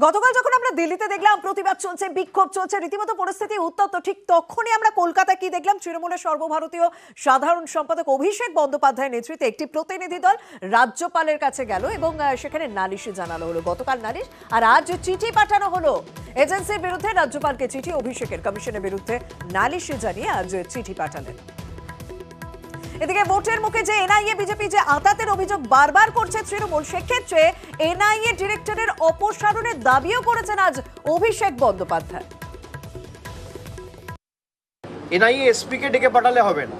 গতকাল যখন আমরা দিল্লিতে দেখলাম প্রতিবাদ চলছে, বিক্ষোভ চলছে, রীতিমতো পরিস্থিতি উত্তপ্ত, ঠিক তখনই আমরা কলকাতায় কি দেখলাম? তৃণমূলের সর্বভারতীয় সাধারণ সম্পাদক অভিষেক বন্দ্যোপাধ্যায়ের নেতৃত্বে একটি প্রতিনিধি দল রাজ্যপালের কাছে গেল এবং সেখানে নালিশ জানানো হলো। গতকাল নালিশ, আর আজ চিঠি পাঠানো হলো এজেন্সির বিরুদ্ধে। রাজ্যপালকে চিঠি, অভিষেকের কমিশনের বিরুদ্ধে নালিশ জানিয়ে আজ চিঠি পাঠালেন। এদিকে ভোটের মুখে যে এনআইএ বিজেপি যে আতাতের অভিযোগ বারবার করছে তৃণমূল, সেক্ষেত্রে এনআইএ ডিরেক্টরের অপসারণের দাবিও করেছেন আজ অভিষেক বন্দ্যোপাধ্যায়। এনআইএ এসপি কে ডেকে পাঠালে হবে না,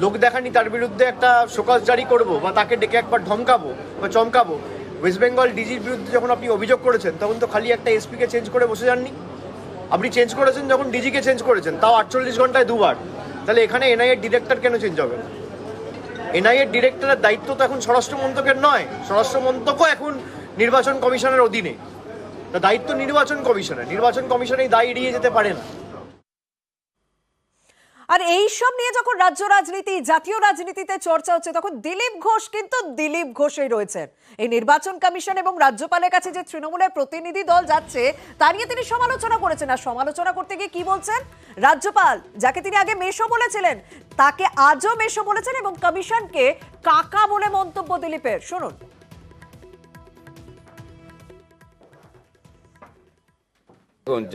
লোক দেখানি তার বিরুদ্ধে একটা শোকজ জারি করবো বা তাকে ডেকে একবার ধমকাবো বা চমকাবো। ওয়েস্ট বেঙ্গল ডিজির বিরুদ্ধে যখন আপনি অভিযোগ করেছেন তখন তো খালি একটা এসপি কে চেঞ্জ করে বসে যাননি, আপনি চেঞ্জ করেছেন যখন ডিজিকে চেঞ্জ করেছেন, তাও 48 ঘন্টায় দুবার। তাহলে এখানে এনআইএ ডিরেক্টর কেন চেঞ্জ হবে? এনআইএ ডিরেক্টরের দায়িত্ব তো এখন স্বরাষ্ট্র মন্ত্রকের নয়, স্বরাষ্ট্র মন্ত্রকও এখন নির্বাচন কমিশনের অধীনে। দায়িত্ব নির্বাচন কমিশনের, নির্বাচন কমিশন এই দায় এড়িয়ে যেতে পারে না। আর এই সব নিয়ে যখন রাজ্য রাজনীতি, জাতীয় রাজনীতিতে চর্চা হচ্ছে, তখন দিলীপ ঘোষ কিন্তু দিলীপ ঘোষই রয়েছেন। এই নির্বাচন কমিশন এবং রাজ্যপালের কাছে যে তৃণমূলের প্রতিনিধি দল যাচ্ছে তা নিয়ে তিনি সমালোচনা করেছেন। আর সমালোচনা করতে গিয়ে কি বলছেন? রাজ্যপাল, যাকে তিনি আগে মেশো বলেছিলেন, তাকে আজও মেশো বলেছেন এবং কমিশনকে কাকা বলে মন্তব্য দিলীপের। শুনুন।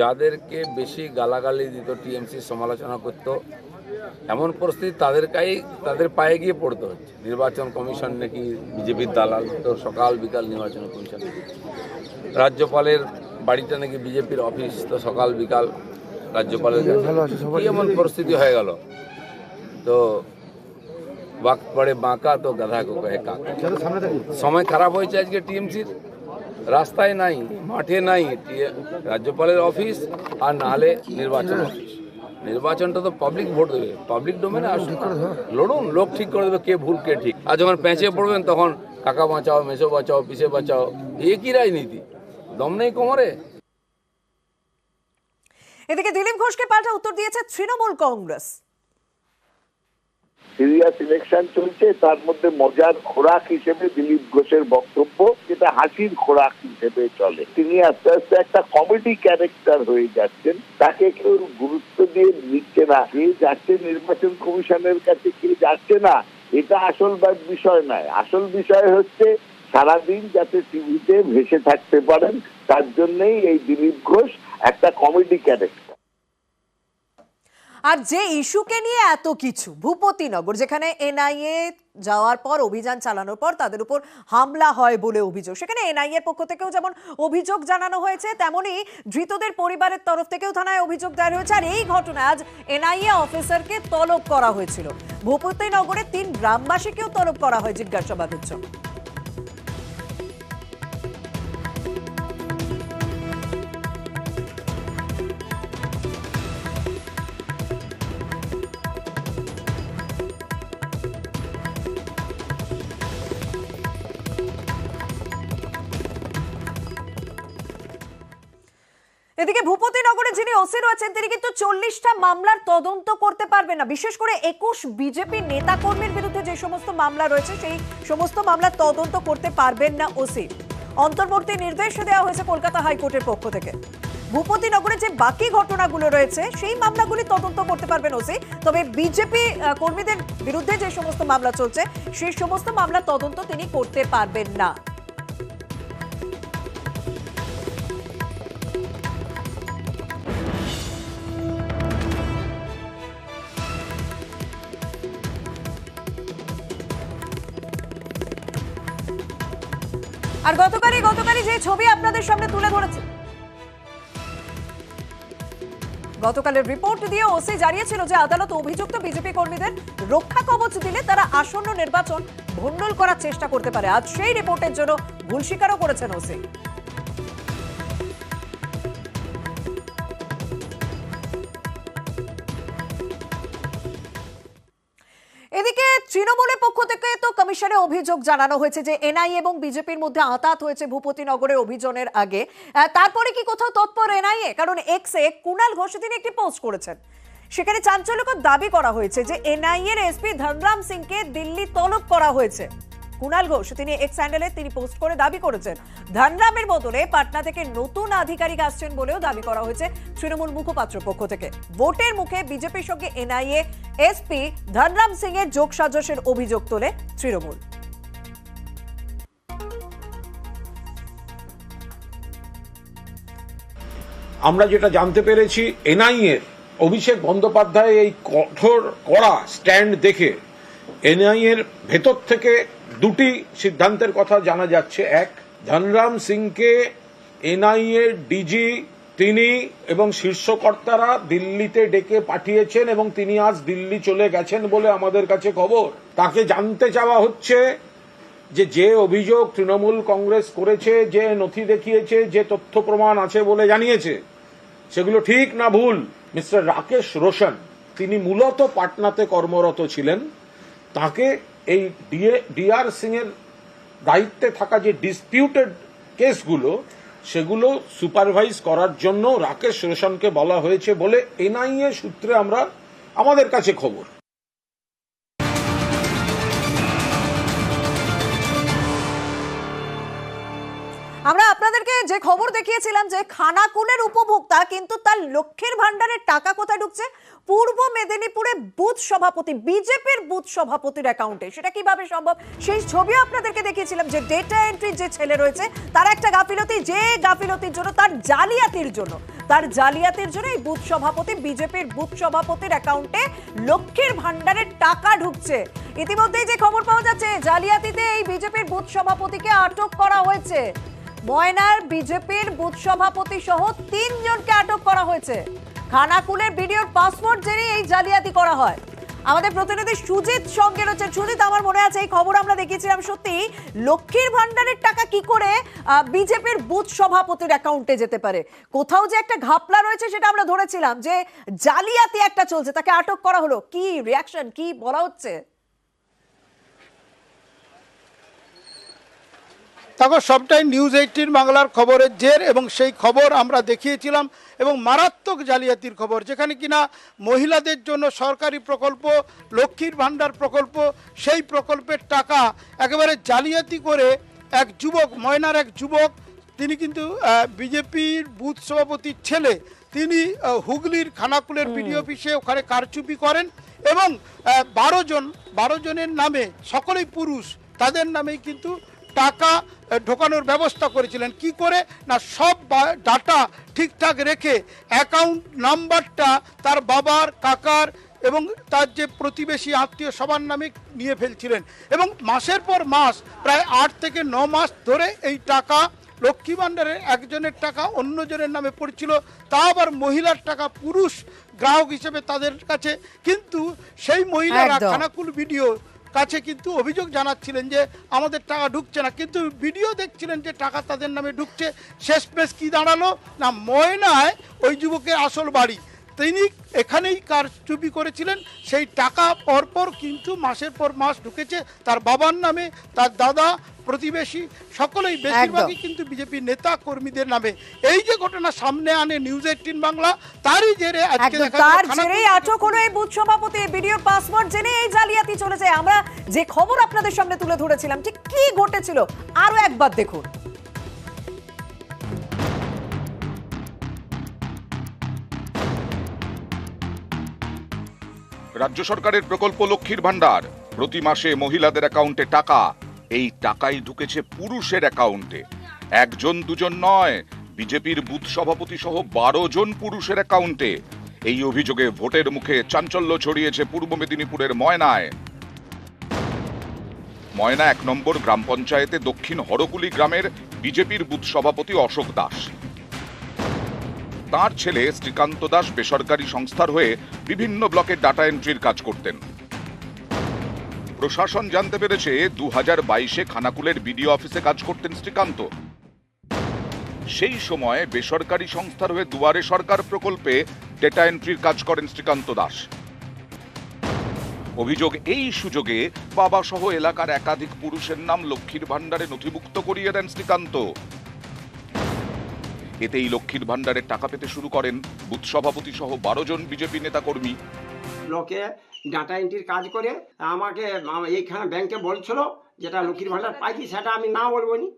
যাদেরকে বেশি গালাগালি দিত, টিএমসি সমালোচনা করতো, এমন পরিস্থিতি তাদের পায়ে গিয়ে পড়তে হচ্ছে। নির্বাচন কমিশন নাকি বিজেপির দালাল, তো সকাল বিকাল নির্বাচন কমিশন। রাজ্যপালের বাড়িটা নাকি বিজেপির অফিস, তো সকাল বিকাল রাজ্যপালের কাছে। এমন পরিস্থিতি হয়ে গেল। তো ওয়াক্ত পড়ে বাঁকা তো গাধা কো কহে কাকা। সময় খারাপ হয়েছে আজকে টিএমসির। রাস্তায় নাই, মাঠে নাই রাজ্যপালের অফিস, আর নাহলে নির্বাচন অফিস। নির্বাচনটা তো পাবলিক ভোট দেবে, পাবলিক ডোমেনে আসুন, লড়ুন, লোক ঠিক করে দেবে কে ভুল কে ঠিক। আর যখন পেঁচে পড়বেন তখন কাকা বাঁচাও, মেসো বাঁচাও, পিসে বাঁচাও, এ কি রাজনীতি? দম নেই কোমরে। এদিকে দিলীপ ঘোষকে পাল্টা উত্তর দিয়েছে তৃণমূল কংগ্রেস। সিরিয়াস ইলেকশন চলছে, তার মধ্যে মজার খোরাক হিসেবে দিলীপ ঘোষের বক্তব্য, যেটা হাসির খোরাক হিসেবে চলে। তিনি আস্তে আস্তে একটা কমেডি ক্যারেক্টার হয়ে যাচ্ছেন, তাকে কেউ গুরুত্ব দিয়ে নিচ্ছে না। কে যাচ্ছে নির্বাচন কমিশনের কাছে, কে যাচ্ছে না, এটা আসল বিষয় নয়। আসল বিষয় হচ্ছে সারাদিন যাতে টিভিতে ভেসে থাকতে পারেন, তার জন্যই এই দিলীপ ঘোষ একটা কমেডি ক্যারেক্টার। আর যে ইস্যুকে নিয়ে এত কিছু, ভূপতিনগর, যেখানে এনআইএ যাওয়ার পর, অভিযান চালানোর পর তাদের উপর হামলা হয় বলে অভিযোগ, সেখানে এনআইএ এর পক্ষ থেকেও যেমন অভিযোগ জানানো হয়েছে, তেমনি ধৃতদের পরিবারের তরফ থেকেও থানায় অভিযোগ দায়ের হয়েছে। আর এই ঘটনায় আজ এনআইএ অফিসারকে তলব করা হয়েছিল। ভূপতিনগরে 3 গ্রামবাসীকেও তলব করা হয় জিজ্ঞাসাবাদের জন্য। এদিকে ভূপতিনগরে যিনি ওসি রয়েছেন, তিনি কিন্তু 40টা মামলার তদন্ত করতে পারবেন না। বিশেষ করে 21 বিজেপি নেতা কর্মীর বিরুদ্ধে যে সমস্ত মামলা রয়েছে, সেই সমস্ত মামলার তদন্ত করতে পারবেন না ওসি। অন্তর্বর্তী নির্দেশ দেওয়া হয়েছে কলকাতা হাইকোর্টের পক্ষ থেকে। ভূপতিনগরে যে বাকি ঘটনাগুলো রয়েছে সেই মামলাগুলি তদন্ত করতে পারবেন ওসি, তবে বিজেপি কর্মীদের বিরুদ্ধে যে সমস্ত মামলা চলছে সেই সমস্ত মামলা তদন্ত তিনি করতে পারবেন না। আর গতকালই যে ছবি আপনাদের সামনে তুলে ধরেছে, গতকালের রিপোর্ট দিয়ে ওসি জানিয়েছিল যে আদালত অভিযুক্ত বিজেপি কর্মীদের রক্ষা কবচ দিলে তারা আসন্ন নির্বাচন ভণ্ডুল করার চেষ্টা করতে পারে। আজ সেই রিপোর্টের জন্য ভুল স্বীকারও করেছেন ওসি। এদিকে তৃণমূলের পক্ষ থেকে তো কমিশনে অভিযোগ জানানো হয়েছে যে এনআইএ এবং বিজেপির মধ্যে আঁতাত হয়েছে ভূপতিনগরের অভিযানের আগে। তারপরে কি কোথাও তৎপর এনআইএ? কারণ এক্সে কুণাল ঘোষ তিনি একটি পোস্ট করেছেন, সেখানে চাঞ্চল্যকর দাবি করা হয়েছে যে এনআইএ এর এসপি ধনরাম সিংকে দিল্লি তলব করা হয়েছে। কুণাল ঘোষ তিনি এক্স হ্যান্ডেলে তিনি পোস্ট করে দাবি করেছেন ধনরামের বদলে পাটনা থেকে নতুন আধিকারিক আসছেন বলেও দাবি করা হয়েছে তৃণমূল মুখপাত্র পক্ষ থেকে। ভোটের মুখে বিজেপির সঙ্গে এনআইএ এসপি ধনরাম সিং এর যোগসাজশের অভিযোগ তোলে তৃণমূল। আমরা যেটা জানতে পেরেছি, এনআইএ অভিষেক বন্দ্যোপাধ্যায় এই কঠোর কড়া স্ট্যান্ড দেখে এনআইএর ভেতর থেকে দুটি সিদ্ধান্তের কথা জানা যাচ্ছে। এক, ধনরাম সিংকে এনআইএ ডিজি তিনি এবং শীর্ষকর্তারা দিল্লিতে ডেকে পাঠিয়েছেন এবং তিনি আজ দিল্লি চলে গেছেন বলে আমাদের কাছে খবর। তাকে জানতে চাওয়া হচ্ছে যে অভিযোগ তৃণমূল কংগ্রেস করেছে, যে নথি দেখিয়েছে, যে তথ্য প্রমাণ আছে বলে জানিয়েছে, সেগুলো ঠিক না ভুল। মিস্টার রাকেশ রোশন তিনি মূলত পাটনাতে কর্মরত ছিলেন। তাকে এই ডিআর সিং এর দায়িত্বে থাকা যে ডিসপিউটেড কেসগুলো সেগুলো সুপারভাইজ করার জন্য রাকেশ রোশনকে বলা হয়েছে বলে এনআইএ সূত্রে আমাদের কাছে খবর। আমরা আপনাদেরকে যে খবর দেখিয়েছিলাম যে খানাকুলের উপভোক্তা কিন্তু তার লক্ষ্মীর ভান্ডারের টাকা কোথায় ঢুকছে, পূর্ব মেদিনীপুরে বুথ সভাপতি বিজেপির বুথ সভাপতির অ্যাকাউন্টে। সেটা কিভাবে সম্ভব সেই ছবিও আপনাদেরকে দেখিয়েছিলাম যে ডেটা এন্ট্রি যে ছেলে রয়েছে তার একটা গাফিলতি, যে গাফিলতির জন্য তার জালিয়াতির জন্য এই বুথ সভাপতি বিজেপির বুথ সভাপতির অ্যাকাউন্টে লক্ষ্মীর ভান্ডারের টাকা ঢুকছে। ইতিমধ্যেই যে খবর পাওয়া যাচ্ছে জালিয়াতিতে এই বিজেপির বুথ সভাপতিকে আটক করা হয়েছে। ময়নার বিজেপির বুথ সভাপতি সহ 3 জনকে আটক করা হয়েছে। খানাকুলের ভিডিওর পাসপোর্ট জেনে এই জালিয়াতি করা হয়। আমাদের প্রতিনিধি সুজিত সঙ্গে রয়েছে। সুজিত, আমার মনে আছে এই খবর আমরা দেখিয়েছিলাম, সত্যি লক্ষ্মীর ভান্ডারের টাকা কি করে বিজেপির বুথ সভাপতির অ্যাকাউন্টে যেতে পারে? কোথাও যে একটা ঘাপলা রয়েছে সেটা আমরা ধরেছিলাম, যে জালিয়াতি একটা চলছে, তাকে আটক করা হলো। কি রিয়াকশন, কি বলা হচ্ছে? তখন সবটাই নিউজ 18 বাংলার খবরের জের, এবং সেই খবর আমরা দেখিয়েছিলাম এবং মারাত্মক জালিয়াতির খবর, যেখানে কিনা মহিলাদের জন্য সরকারি প্রকল্প লক্ষ্মীর ভাণ্ডার প্রকল্প, সেই প্রকল্পের টাকা একেবারে জালিয়াতি করে এক যুবক, ময়নার এক যুবক, তিনি কিন্তু বিজেপির বুথ সভাপতির ছেলে, তিনি হুগলির খানাকুলের বিডিও অফিসে ওখানে কারচুপি করেন এবং 12 জনের নামে, সকলেই পুরুষ, তাদের নামেই কিন্তু টাকা ঢোকানোর ব্যবস্থা করেছিলেন। কি করে না, সব ডাটা ঠিকঠাক রেখে অ্যাকাউন্ট নাম্বারটা তার বাবার, কাকার এবং তার যে প্রতিবেশী আত্মীয় সবার নামে নিয়ে ফেলছিলেন এবং মাসের পর মাস, প্রায় 8 থেকে 9 মাস ধরে এই টাকা লক্ষ্মী ভাণ্ডারের একজনের টাকা অন্যজনের নামে পড়ছিল, তা আবার মহিলার টাকা, পুরুষ গ্রাহক হিসেবে তাদের কাছে। কিন্তু সেই মহিলারা খানাকুল ভিডিও কাছে কিন্তু অভিযোগ জানাচ্ছিলেন যে আমাদের টাকা ঢুকছে না, কিন্তু ভিডিও দেখছিলেন যে টাকা তাদের নামে ঢুকছে। শেষমেশ কি দাঁড়ালো না, ময়নায় ওই যুবকের আসল বাড়ি, তিনি এখানেই কারচুপি করেছিলেন। সেই টাকা পরপর কিন্তু মাসের পর মাস ঢুকেছে তার বাবার নামে, তার দাদা, প্রতিবেশী, সকলেই, বেশিরভাগই কিন্তু বিজেপি নেতা কর্মীদের নামে। এই যে ঘটনা সামনে আনে নিউজ 18 বাংলা, তারই জেরে আজকে আটক হলো এই বুথ সভাপতি। ভিডিওর পাসওয়ার্ড জেনে এই জালিয়াতি চলেছে। আমরা যে খবর আপনাদের সামনে তুলে ধরেছিলাম, ঠিক কি ঘটেছিল আরো একবার দেখুন। রাজ্য সরকারের প্রকল্প লক্ষ্মীর ভান্ডার, প্রতি মাসে মহিলাদের অ্যাকাউন্টে টাকা, এই টাকাই ঢুকেছে পুরুষের অ্যাকাউন্টে। 1 জন 2 জন নয়, বিজেপির বুথ সভাপতি সহ 12 জন পুরুষের অ্যাকাউন্টে। এই অভিযোগে ভোটের মুখে চাঞ্চল্য ছড়িয়েছে পূর্ব মেদিনীপুরের ময়নায়। ময়না 1 নম্বর গ্রাম পঞ্চায়েতে দক্ষিণ হরকুলি গ্রামের বিজেপির বুথ সভাপতি অশোক দাস। তার ছেলে শ্রীকান্ত দাস বেসরকারি সংস্থার হয়ে বিভিন্ন ব্লকের ডাটা এন্ট্রির কাজ করতেন। প্রশাসন জানতে পেরেছে 2022-এ খানাকুলের বিডিও অফিসে কাজ করতেন শ্রীকান্ত। সেই সময় বেসরকারি সংস্থার হয়ে দুয়ারে সরকার প্রকল্পে ডেটা এন্ট্রির কাজ করেন শ্রীকান্ত দাস। অভিযোগ, এই সুযোগে বাবা সহ এলাকার একাধিক পুরুষের নাম লক্ষ্মীর ভান্ডারে নথিভুক্ত করিয়ে দেন শ্রীকান্ত। এতেই লক্ষ্মীর ভান্ডারের টাকা পেতে শুরু করেন বুথ সভাপতি সহ 12 জন বিজেপি নেতা কর্মী। ব্লকে ডাটা এন্ট্রির কাজ করে আমাকে এইখানে ব্যাংকে বলছিল যেটা লক্ষ্মীর ভাণ্ডার পাইছি সেটা আমি না বলবো নি।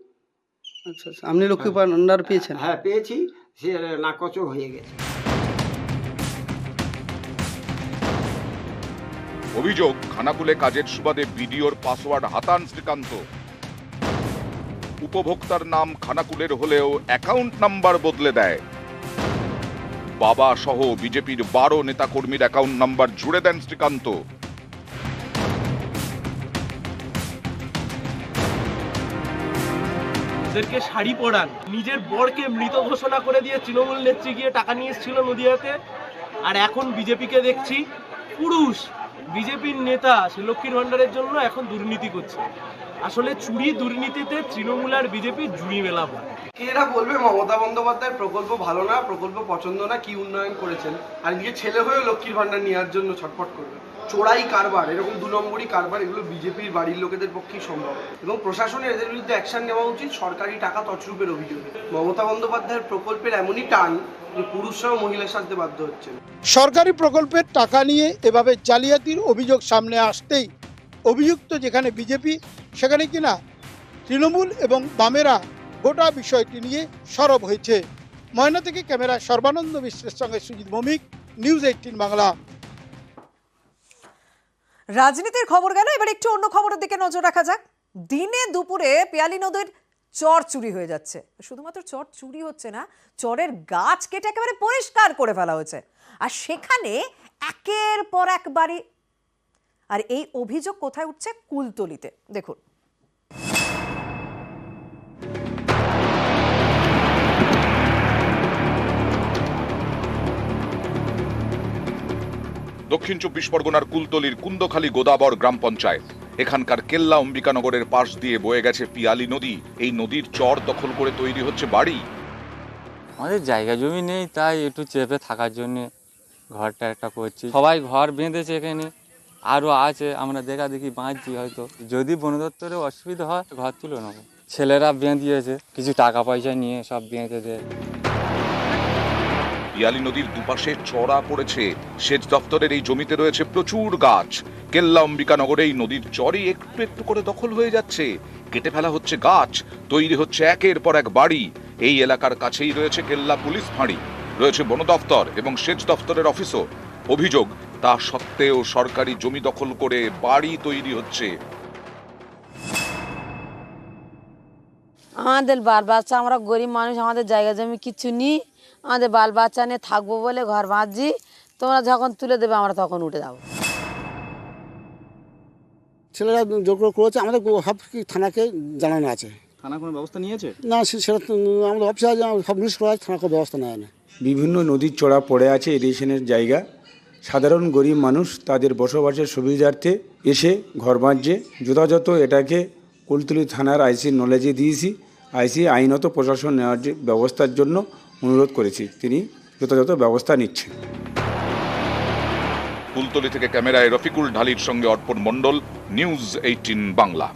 আচ্ছা আচ্ছা, আপনি লক্ষ্মী ভাণ্ডার পেয়েছেন? হ্যাঁ পেয়েছি, সে নাকচও হয়ে গেছে। অভিযোগ, খানাকুলে কাজের সুবাদে বিডিওর পাসওয়ার্ড হাতান শ্রীকান্ত। উপভোক্তার নাম খানাকুলের হলেও অ্যাকাউন্ট নাম্বার বদলে দেয়। বাবা সহ বিজেপির 12 নেতাকর্মীর অ্যাকাউন্ট নাম্বার জুড়ে দেন শ্রীকান্ত। ওদেরকে শাড়ি পরান, নিজের বরকে মৃত ঘোষণা করে দিয়ে তৃণমূল নেত্রী গিয়ে টাকা নিয়ে এসেছিল নদিয়াতে। আর এখন বিজেপিকে দেখছি পুরুষ বিজেপির নেতা সে লক্ষ্মীর ভাণ্ডারের জন্য এখন দুর্নীতি করছে। আসলে চুরি দুর্নীতিতে তৃণমূল আর বিজেপি জুড়ি মেলাবো। এরা বলবে মমতা বন্দ্যোপাধ্যায়ের প্রকল্প ভালো না, প্রকল্প পছন্দ না, কি উন্নয়ন করেছেন, আর নিজের ছেলে হয়েও লক্ষ্মীর ভাণ্ডার নেওয়ার জন্য ছটফট করবে। চোরাই কারবার, এরকম 2 নম্বরই কারবার, এগুলো বিজেপির বাড়ির লোকেদের পক্ষেই সম্ভব এবং প্রশাসনের এদের বিরুদ্ধে অ্যাকশন নেওয়া উচিত। সরকারি টাকা তছরূপের অভিযোগে মমতা বন্দ্যোপাধ্যায়ের প্রকল্পের এমনই টান যে পুরুষরাও মহিলার সাথে বাধ্য হচ্ছেন। সরকারি প্রকল্পের টাকা নিয়ে এভাবে জালিয়াতির অভিযোগ সামনে আসতেই অভিযুক্ত যেখানে বিজেপি, সেখানে কিনা তৃণমূল এবং বামেরা গোটা বিষয়টি নিয়ে সরব হয়েছে। ময়না থেকে ক্যামেরা সর্বানন্দ মিশ্রের সঙ্গে সুজিত ভৌমিক, নিউজ 18 বাংলা। রাজনীতির খবর গেল, এবার একটু অন্য খবরের দিকে নজর রাখা যাক। দিনে দুপুরে পিয়ালি নদীর চর চুরি হয়ে যাচ্ছে। শুধুমাত্র চর চুরি হচ্ছে না, চরের গাছ কেটে একেবারে পরিষ্কার করে ফেলা হয়েছে, আর সেখানে একের পর এক বাড়ি। আর এই অভিযোগ কোথায় উঠছে? কুলতলিতে। দেখুন। দক্ষিণ 24 পরগনার কুলতলির কুন্দখালী গোদাবর গ্রাম পঞ্চায়েত। এখানকার কেল্লা অম্বিকানগরের পাশ দিয়ে বয়ে গেছে পিয়ালি নদী। এই নদীর চর দখল করে তৈরি হচ্ছে বাড়ি। আমাদের জায়গা জমি নেই, তাই একটু চেপে থাকার জন্য ঘরটা একটা করছি। সবাই ঘর বেঁধেছে এখানে, আরও আছে, আমরা দেখা দেখি বাঁধছি। হয়তো যদি বন দপ্তরে অসুবিধা হয় ঘর তুলে নেবো। ছেলেরা বেঁধিয়েছে, কিছু টাকা পয়সা নিয়ে সব বেঁধে দেয়। পিয়ালি নদীর দুপাশে চড়া পড়েছে। সেচ দপ্তরের এই জমিতে রয়েছে প্রচুর গাছ। কেল্লা অম্বিকানগরে এই নদীর চরই একটু একটু করে দখল হয়ে যাচ্ছে। কেটে ফেলা হচ্ছে গাছ, তৈরি হচ্ছে একের পর এক বাড়ি। এই এলাকার কাছেই রয়েছে কেল্লা পুলিশ ফাঁড়ি, রয়েছে বন দপ্তর এবং সেচ দপ্তরের অফিসও। অভিযোগ, তা সত্ত্বেও সরকারি জমি দখল করে বাড়ি তৈরি হচ্ছে। আমাদের বাল বাচ্চা, আমরা গরিব মানুষ, আমাদের জায়গা জমি কিছু নেই, আমাদের বাল বাচ্চা নিয়ে থাকবো বলে ঘর বাঁধছি। তোমরা যখন তুলে দেবে আমরা তখন উঠে যাবো। ছেলেরা জোর করে করেছে, আমাদের সব থানাকে জানানো আছে। থানা কোনো ব্যবস্থা নিয়েছে না, সেটা আমাদের অফিসে সব লিস্ট করা আছে, থানা কোনো ব্যবস্থা নেয় না। বিভিন্ন নদীর চড়া পড়ে আছে, ইরিগেশনের জায়গা। সাধারণ গরিব মানুষ তাদের বসবাসের সুবিধার্থে এসে ঘর বাঁধছে। যথাযথ এটাকে কুলতলি থানার আইসির নলেজে দিয়েছি। আইসি আইনত প্রশাসন নেওয়ার ব্যবস্থার জন্য অনুরোধ করেছি, তিনি যথাযথ ব্যবস্থা নিচ্ছেন। কুলতলি থেকে ক্যামেরায় রফিকুল ঢালির সঙ্গে অর্পণ মণ্ডল, নিউজ 18 বাংলা।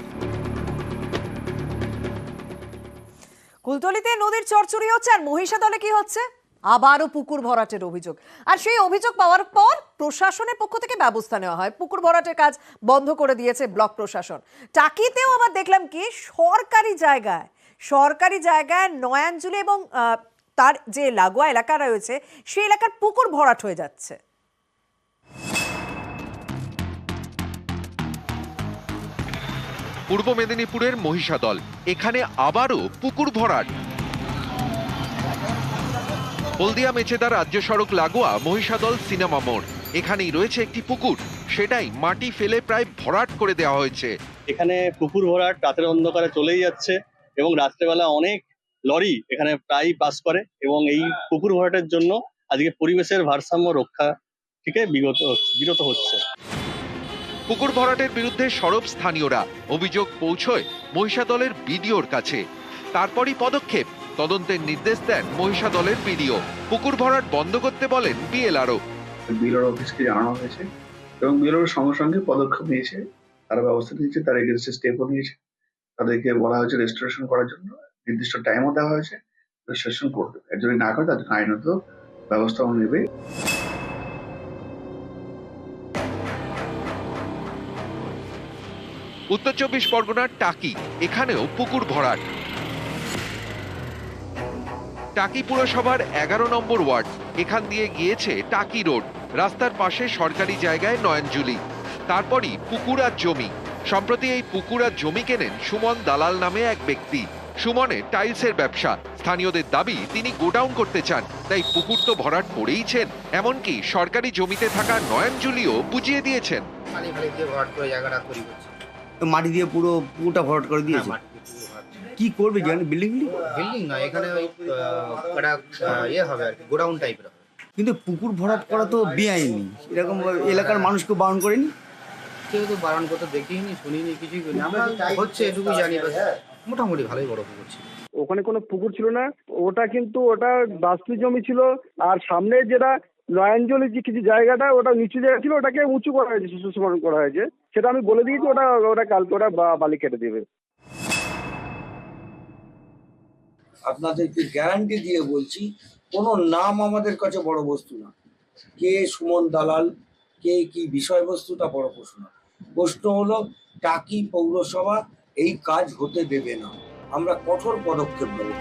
কুলতলিতে নদীর চর চুরি হচ্ছে, আর মহিষাদলে কি হচ্ছে? আবারও পুকুর ভরাটের অভিযোগ। আর সেই অভিযোগ পাওয়ার পর প্রশাসনের পক্ষ থেকে ব্যবস্থা নেওয়া হয়। পুকুর ভরাটের কাজ বন্ধ করে দিয়েছে ব্লক প্রশাসন। টাকিতেও আবার দেখলাম কি সরকারি জায়গায় নয়াঞ্জলি এবং তার যে লাগোয়া এলাকা রয়েছে সেই এলাকার পুকুর ভরাট হয়ে যাচ্ছে। পূর্ব মেদিনীপুরের মহিষাদল, এখানে আবারও পুকুর ভরাট। হলদিয়া মেচেদা রাজ্য সড়ক লাগোয়া মহিষাদল সিনেমা মোড়, এখানেই রয়েছে একটি পুকুর, সেটাই মাটি ফেলে প্রায় ভরাট করে দেওয়া হয়েছে। এখানে পুকুর ভরাট রাতের অন্ধকারে চলেই যাচ্ছে এবং রাত্রেবেলা অনেক লরি এখানে প্রায় পাস করে এবং এই পুকুর ভরাটের জন্য আজকে পরিবেশের ভারসাম্য রক্ষা থেকে বিরত হচ্ছে। পুকুর ভরাটের বিরুদ্ধে সরব স্থানীয়রা, অভিযোগ পৌঁছয় মহিষাদলের বিডিওর কাছে। তারপরই পদক্ষেপ, তদন্তের নির্দেশ দেন মহিষাদলের বিডিও। পুকুর ভরাট বন্ধ করতে বলেন বিএলআরও। বিএলআর অফিসকে জানানো হয়েছে এবং বিএলআর সঙ্গে সঙ্গে পদক্ষেপ নিয়েছে, তারা ব্যবস্থা নিয়েছে, তার এগেইনস্টে স্টেপও নিয়েছে। তাদেরকে বলা হয়েছে রেস্টোরেশন করার জন্য, নির্দিষ্ট টাইমও দেওয়া হয়েছে, রেস্টোরেশন করবে। আর যদি না করে তাদের আইনত ব্যবস্থাও নেবে। উত্তর 24 পরগনার টাকি, এখানেও পুকুর ভরাট। টাকি পুরসভার 11 নম্বর ওয়ার্ড, এখান দিয়ে গিয়েছে টাকি রোড। রাস্তার পাশে সরকারি জায়গায় নয়নজুলি, তারপরই পুকুর আর জমি। সম্প্রতি এই পুকুর আর জমি কেনেন সুমন দালাল নামে এক ব্যক্তি। সুমনের টাইলসের ব্যবসা, স্থানীয়দের দাবি তিনি গোডাউন করতে চান, তাই পুকুর তো ভরাট করেইছেন, এমনকি সরকারি জমিতে থাকা নয়নজুলিও বুঝিয়ে দিয়েছেন। মাটি দিয়ে পুরো পুকুরটা ভরাট করে দিয়েছে। কি করবে জানেন? বিল্ডিং নয়, এখানে ওই ইয়ে হবে আর কি, গোডাউন টাইপের। কিন্তু পুকুর ভরাট করা তো বেআইনি, এরকম এলাকার মানুষকে বারণ করেনি? কেউ তো বারণ করতে দেখিনি, শুনিনি, কিছুই করিনি। আমরা হচ্ছে এটুকু জানি, মোটামুটি ভালোই বড় পুকুর ছিল। ওখানে কোনো পুকুর ছিল না, ওটা কিন্তু ওটা বাস্তু জমি ছিল। আর সামনে যেটা নয়নজলি যে কিছু জায়গাটা, ওটা নিচু জায়গা ছিল, ওটাকে উঁচু করা হয়েছে, সুসমান করা হয়েছে। সেটা আমি বলে দিয়েছি, ওটা কালকে ওটা বালি কেটে দেবে। আপনাদেরকে গ্যারান্টি দিয়ে বলছি, কোনো নাম আমাদের কাছে বড় বস্তু না। কে সুমন দালাল, কে কি বিষয়বস্তুটা বড় প্রশ্ন না। প্রশ্ন হলো টাকি পৌরসভা এই কাজ হতে দেবে না, আমরা কঠোর পদক্ষেপ নেব।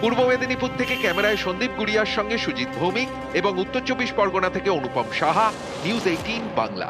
পূর্ব মেদিনীপুর থেকে ক্যামেরায় সন্দীপ গুড়িয়ার সঙ্গে সুজিত ভৌমিক এবং উত্তর 24 পরগনা থেকে অনুপম সাহা, নিউজ 18 বাংলা।